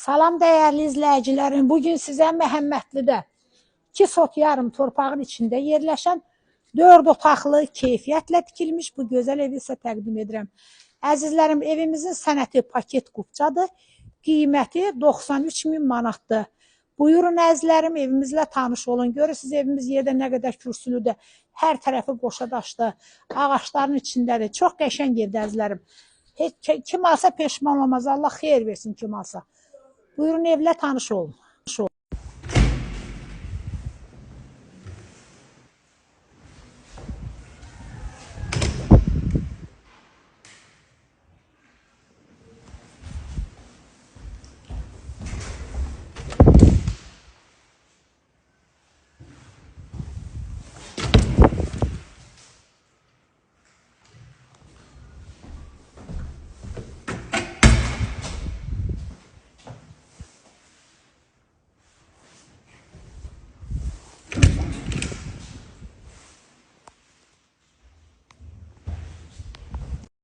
Salam dəyərli izləyicilərim. Bugün sizə Məhəmmədlidə 2 sot yarım torpağın içində yerləşən 4 otaqlı keyfiyyətlə tikilmiş bu gözəl evi sizə təqdim edirəm. Əzizlərim, evimizin sənəti paket qubçadır. Qiyməti 93.000 manatdır. Buyurun əzizlərim, evimizlə tanış olun. Görürsünüz evimiz yerdə nə qədər kürsülüdür. Hər tərəfi qoşadaşdır. Ağaçların içindədir. Çox qəşəng yerdir əzizlərim. Kim alsa peşman olmaz. Allah xeyir versin kim alsa. Buyurun evlə tanış olun.